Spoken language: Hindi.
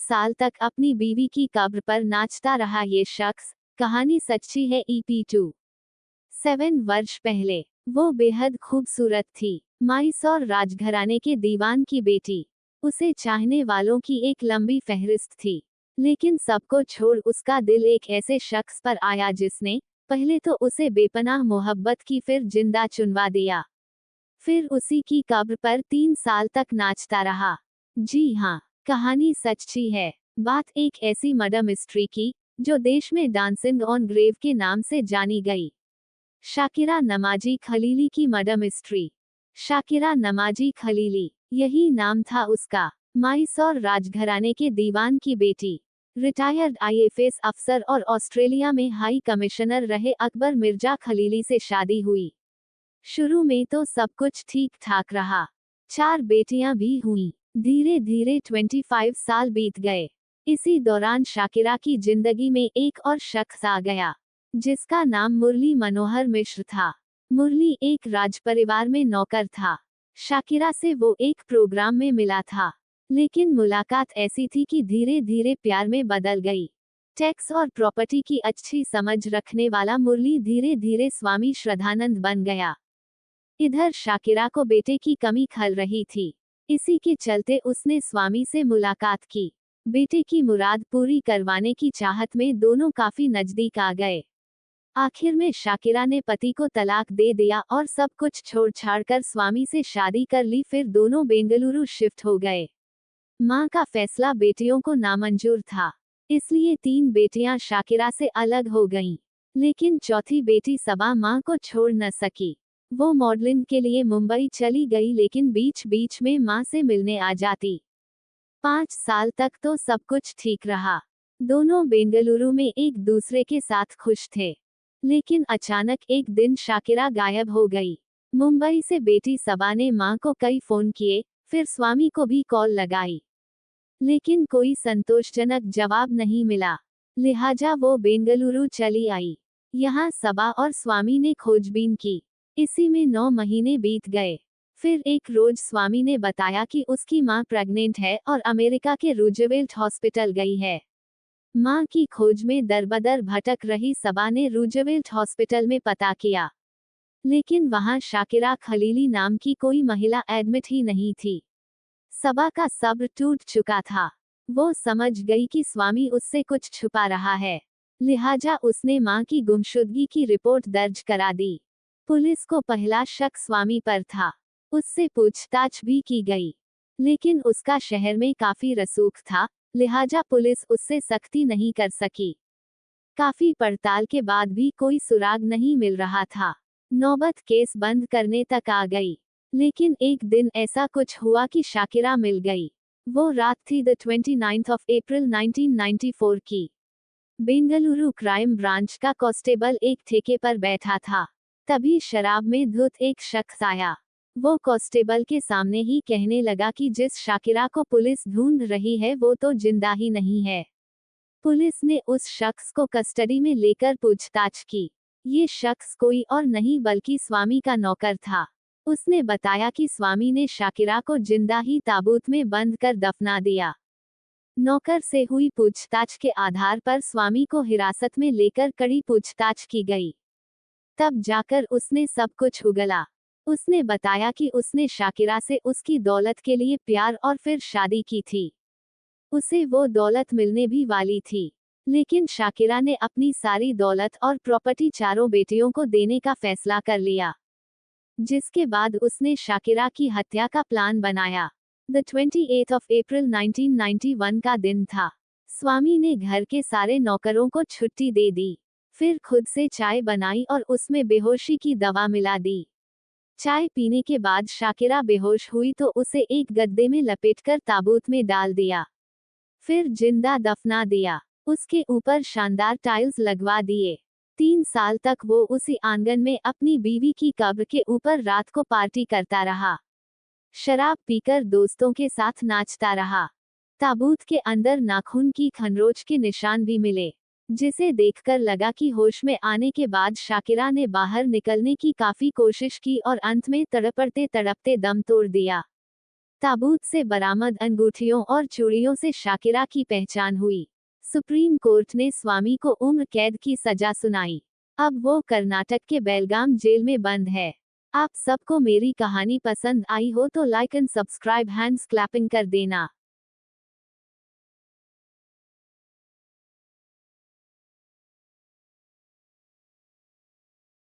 साल तक अपनी बीवी की कब्र पर नाचता रहा ये शख्स। कहानी सच्ची है। EP2। 7 वर्ष पहले वो बेहद खूबसूरत थी। माइसौर राजघराने के दीवान की बेटी। उसे चाहने वालों की एक लंबी फहरिस्त थी। लेकिन सबको छोड़ उसका दिल एक ऐसे शख्स पर आया जिसने पहले तो उसे बेपनाह मोहब्बत की, फिर जिंदा चुनवा दिया। फिर उसी की कब्र पर 3 साल तक नाचता रहा। जी हाँ, कहानी सच्ची है। बात एक ऐसी मर्डर मिस्ट्री की जो देश में डांसिंग ऑन ग्रेव के नाम से जानी गई। शाकिरा नमाजी खलीली की मर्डर मिस्ट्री। शाकिरा नमाजी खलीली, यही नाम था उसका। माइसौर राजघराने के दीवान की बेटी। रिटायर्ड IAS अफसर और ऑस्ट्रेलिया में हाई कमिश्नर रहे अकबर मिर्जा खलीली से शादी हुई। शुरू में तो सब कुछ ठीक ठाक रहा। 4 बेटियां भी हुईं। धीरे धीरे 25 साल बीत गए। इसी दौरान शाकिरा की जिंदगी में एक और शख्स आ गया, जिसका नाम मुरली मनोहर मिश्र था। मुरली एक राजपरिवार में नौकर था। शाकिरा से वो एक प्रोग्राम में मिला था, लेकिन मुलाकात ऐसी थी कि धीरे धीरे प्यार में बदल गई। टैक्स और प्रॉपर्टी की अच्छी समझ रखने वाला मुरली धीरे धीरे स्वामी श्रद्धानंद बन गया। इधर शाकिरा को बेटे की कमी खल रही थी। इसी के चलते उसने स्वामी से मुलाकात की। बेटे की मुराद पूरी करवाने की चाहत में दोनों काफी नजदीक आ गए। आखिर में शाकिरा ने पति को तलाक दे दिया और सब कुछ छोड़ छाड़ कर स्वामी से शादी कर ली। फिर दोनों बेंगलुरु शिफ्ट हो गए। मां का फैसला बेटियों को नामंजूर था, इसलिए 3 बेटियां शाकिरा से अलग हो गईं। लेकिन चौथी बेटी सबा मां को छोड़ न सकी। वो मॉडलिंग के लिए मुंबई चली गई, लेकिन बीच बीच में मां से मिलने आ जाती। 5 साल तक तो सब कुछ ठीक रहा। दोनों बेंगलुरु में एक दूसरे के साथ खुश थे। लेकिन अचानक एक दिन शाकिरा गायब हो गई। मुंबई से बेटी सबा ने मां को कई फोन किए, फिर स्वामी को भी कॉल लगाई, लेकिन कोई संतोषजनक जवाब नहीं मिला। लिहाजा वो बेंगलुरु चली आई। यहाँ सबा और स्वामी ने खोजबीन की। इसी में 9 महीने बीत गए। फिर एक रोज स्वामी ने बताया कि उसकी मां प्रेग्नेंट है और अमेरिका के रूजवेल्ट हॉस्पिटल गई है। मां की खोज में दरबदर भटक रही सबा ने रूजवेल्ट हॉस्पिटल में पता किया, लेकिन वहां शाकिरा खलीली नाम की कोई महिला एडमिट ही नहीं थी। सबा का सब्र टूट चुका था। वो समझ गई कि स्वामी उससे कुछ छुपा रहा है। लिहाजा उसने मां की गुमशुदगी की रिपोर्ट दर्ज करा दी। पुलिस को पहला शक स्वामी पर था। उससे पूछताछ भी की गई, लेकिन उसका शहर में काफी रसूख था, लिहाजा पुलिस उससे सख्ती नहीं कर सकी। काफी पड़ताल के बाद भी कोई सुराग नहीं मिल रहा था। नौबत केस बंद करने तक आ गई। लेकिन एक दिन ऐसा कुछ हुआ कि शाकिरा मिल गई। वो रात थी 29 अप्रैल 1994 की। बेंगलुरु क्राइम ब्रांच का कांस्टेबल एक ठेके पर बैठा था। तभी शराब में धुत एक शख्स आया। वो कांस्टेबल के सामने ही कहने लगा कि जिस शाकिरा को पुलिस ढूंढ रही है वो तो जिंदा ही नहीं है। पुलिस ने उस शख्स को कस्टडी में लेकर पूछताछ की। ये शख्स कोई और नहीं बल्कि स्वामी का नौकर था। उसने बताया कि स्वामी ने शाकिरा को जिंदा ही ताबूत में बंद कर दफना दिया। नौकर से हुई पूछताछ के आधार पर स्वामी को हिरासत में लेकर कड़ी पूछताछ की गई। तब जाकर उसने सब कुछ उगला। उसने बताया कि उसने शाकिरा से उसकी दौलत के लिए प्यार और फिर शादी की थी। उसे वो दौलत मिलने भी वाली थी, लेकिन शाकिरा ने अपनी सारी दौलत और प्रॉपर्टी चारों बेटियों को देने का फैसला कर लिया, जिसके बाद उसने शाकिरा की हत्या का प्लान बनाया। 28 अप्रैल 1991 का दिन था। स्वामी ने घर के सारे नौकरों को छुट्टी दे दी। फिर खुद से चाय बनाई और उसमें बेहोशी की दवा मिला दी। चाय पीने के बाद शाकिरा बेहोश हुई तो उसे एक गद्दे में लपेटकर ताबूत में डाल दिया। फिर जिंदा दफना दिया। उसके ऊपर शानदार टाइल्स लगवा दिए। 3 साल तक वो उसी आंगन में अपनी बीवी की कब्र के ऊपर रात को पार्टी करता रहा। शराब पीकर दोस्तों के साथ नाचता रहा। ताबूत के अंदर नाखून की खरोंच के निशान भी मिले, जिसे देखकर लगा कि होश में आने के बाद शाकिरा ने बाहर निकलने की काफी कोशिश की और अंत में तड़पते तड़पते दम तोड़ दिया। ताबूत से बरामद अंगूठियों और चूड़ियों से शाकिरा की पहचान हुई। सुप्रीम कोर्ट ने स्वामी को उम्र कैद की सजा सुनाई। अब वो कर्नाटक के बेलगाम जेल में बंद है। आप सबको मेरी कहानी पसंद आई हो तो like and subscribe hands clapping कर देना।